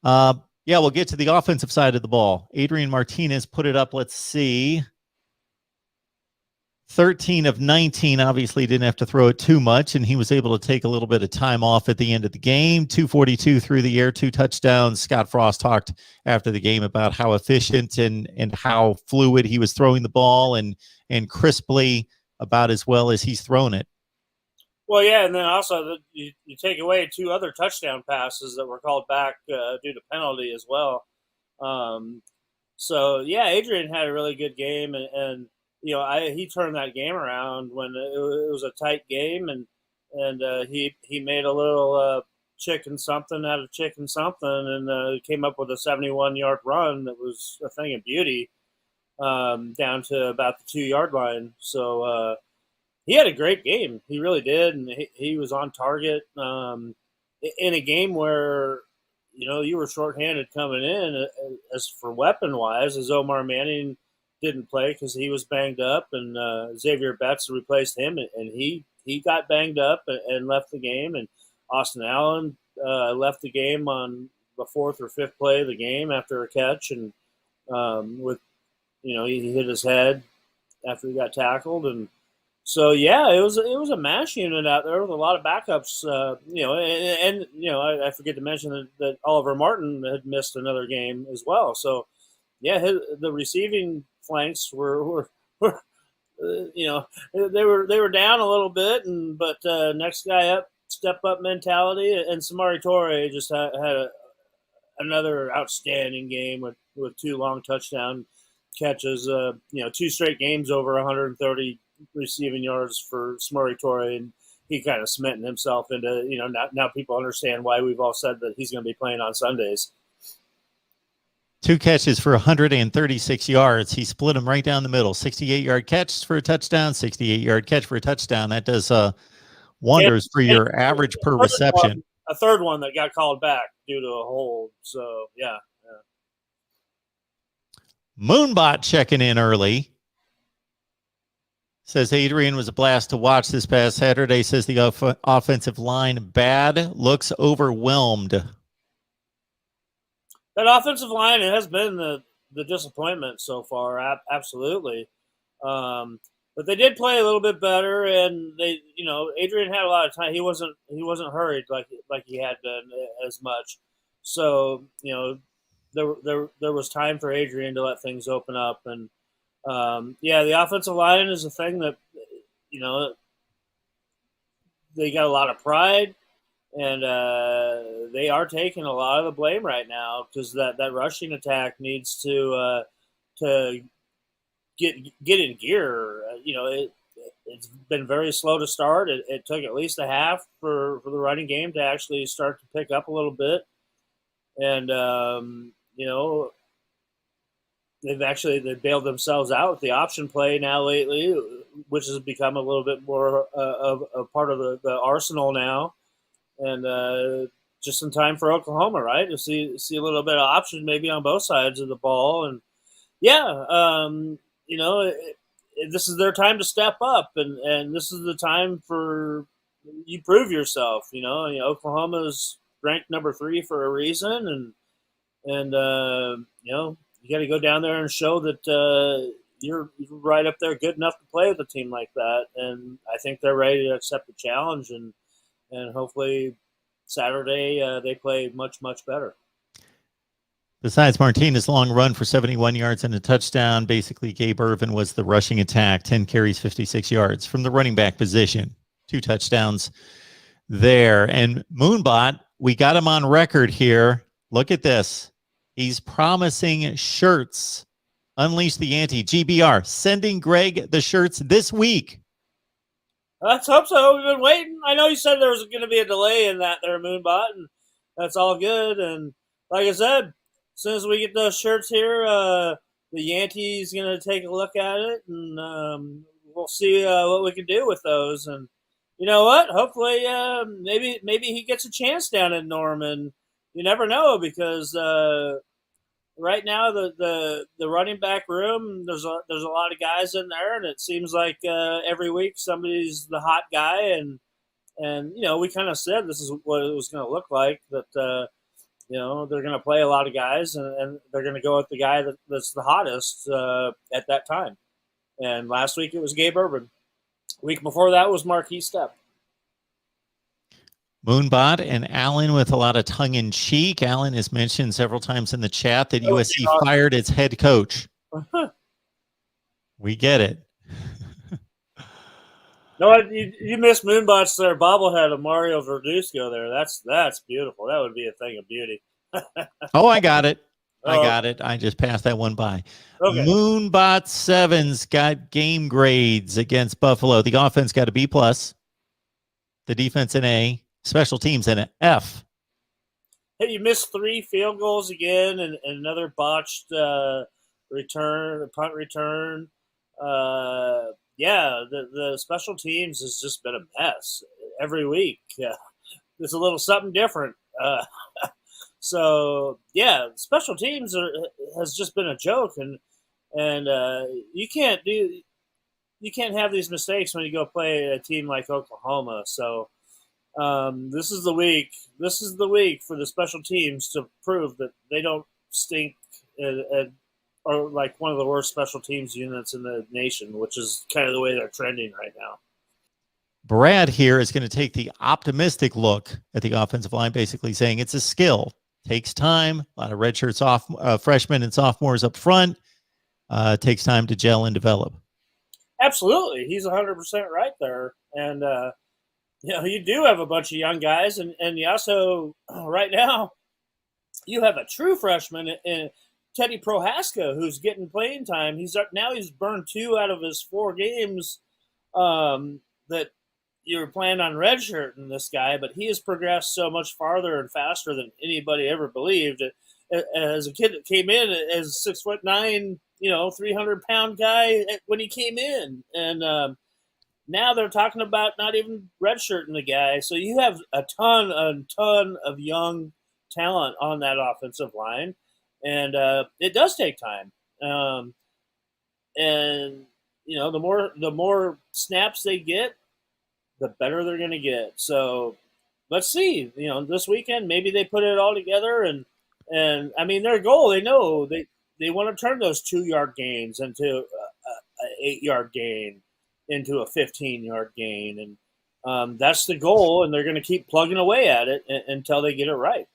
Yeah, we'll get to the offensive side of the ball. Adrian Martinez put it up. Let's see. 13 of 19, obviously didn't have to throw it too much, and he was able to take a little bit of time off at the end of the game. 242 through the air, 2 touchdowns. Scott Frost talked after the game about how efficient and how fluid he was throwing the ball and crisply, about as well as he's thrown it. Well, yeah, and then also you take away 2 other touchdown passes that were called back due to penalty as well. So, yeah, Adrian had a really good game, and he turned that game around when it was a tight game, and he made a little chicken something out of chicken something, and came up with a 71-yard run that was a thing of beauty down to about the 2-yard line. So he had a great game. He really did, and he was on target in a game where you were shorthanded coming in. As for weapon-wise, as Omar Manning didn't play because he was banged up, and Xavier Betts replaced him, and he got banged up and left the game, and Austin Allen left the game on the 4th or 5th play of the game after a catch, and he hit his head after he got tackled, and so yeah, it was a mash unit out there with a lot of backups. I forget to mention that Oliver Martin had missed another game as well. So yeah, the receiving flanks were they were down a little bit, but next guy up, step up mentality, and Samari Torre just had another outstanding game with 2 long touchdown catches. 2 straight games over 130 receiving yards for Samari Torre, and he kind of smitten himself into now people understand why we've all said that he's going to be playing on Sundays. 2 catches for 136 yards. He split them right down the middle. 68-yard catch for a touchdown, 68-yard catch for a touchdown. That does wonders for your average per reception. A third one that got called back due to a hold. So, yeah. Moonbot checking in early. Says Adrian was a blast to watch this past Saturday. Says the offensive line bad, looks overwhelmed. That offensive line has been the disappointment so far, absolutely. But they did play a little bit better, and Adrian had a lot of time. He wasn't hurried like he had been as much. So there was time for Adrian to let things open up, and the offensive line is a thing that they got a lot of pride. And they are taking a lot of the blame right now because that rushing attack needs to get in gear. It's been very slow to start. It took at least a half for the running game to actually start to pick up a little bit. And they bailed themselves out with the option play now lately, which has become a little bit more of a part of the arsenal now. And just in time for Oklahoma, right? To see a little bit of option maybe on both sides of the ball, and this is their time to step up, and this is the time for you prove yourself. Oklahoma's ranked number 3 for a reason, and you got to go down there and show that you're right up there, good enough to play with a team like that. And I think they're ready to accept the challenge and hopefully Saturday they play much, much better. Besides Martinez' long run for 71 yards and a touchdown, basically Gabe Ervin was the rushing attack, 10 carries, 56 yards from the running back position. 2 touchdowns there. And Moonbot, we got him on record here. Look at this. He's promising shirts. Unleash the Ante, GBR, sending Greg the shirts this week. Let's hope so. We've been waiting. I know you said there was going to be a delay in that there, Moonbot, and that's all good. And like I said, as soon as we get those shirts here, the Yankees going to take a look at it, and we'll see what we can do with those. And you know what? Hopefully, maybe he gets a chance down in Norman. You never know, because right now the running back room, there's a lot of guys in there, and it seems like every week somebody's the hot guy, and we kind of said this is what it was going to look like, that they're going to play a lot of guys, and they're going to go with the guy that's the hottest at that time. And last week it was Gabe Urban. Week before that was Marquis Stepp. Moonbot and Allen with a lot of tongue-in-cheek. Allen has mentioned several times in the chat that USC fired its head coach. We get it. No, you missed Moonbot's there bobblehead of Mario Verduzco there. That's beautiful. That would be a thing of beauty. Oh, I got it. I got it. I just passed that one by. Okay. Moonbot 7's got game grades against Buffalo. The offense got a B+, the defense an A, special teams an F. Hey, you missed 3 field goals again, and another botched punt return. Yeah, the special teams has just been a mess every week. Yeah, it's a little something different. So yeah, special teams has just been a joke, and you can't have these mistakes when you go play a team like Oklahoma. So this is the week. This is the week for the special teams to prove that they don't stink or like one of the worst special teams units in the nation, which is kind of the way they're trending right now. Brad here is going to take the optimistic look at the offensive line, basically saying it's a skill. Takes time. A lot of redshirts, freshmen and sophomores up front. Takes time to gel and develop. Absolutely. He's 100% right there. And, you do have a bunch of young guys. And you also, right now, you have a true freshman in Teddy Prohaska who's getting playing time. He's burned 2 out of his 4 games that you were planning on redshirting this guy, but he has progressed so much farther and faster than anybody ever believed. As a kid that came in as 6'9", 300-pound guy when he came in, and now they're talking about not even redshirting the guy. So you have a ton of young talent on that offensive line, and it does take time. And the more snaps they get, the better they're going to get. So let's see. This weekend maybe they put it all together, and I mean their goal. They know they want to turn those 2-yard gains into a 8-yard gain, into a 15-yard gain, and that's the goal. And they're going to keep plugging away at it until they get it right.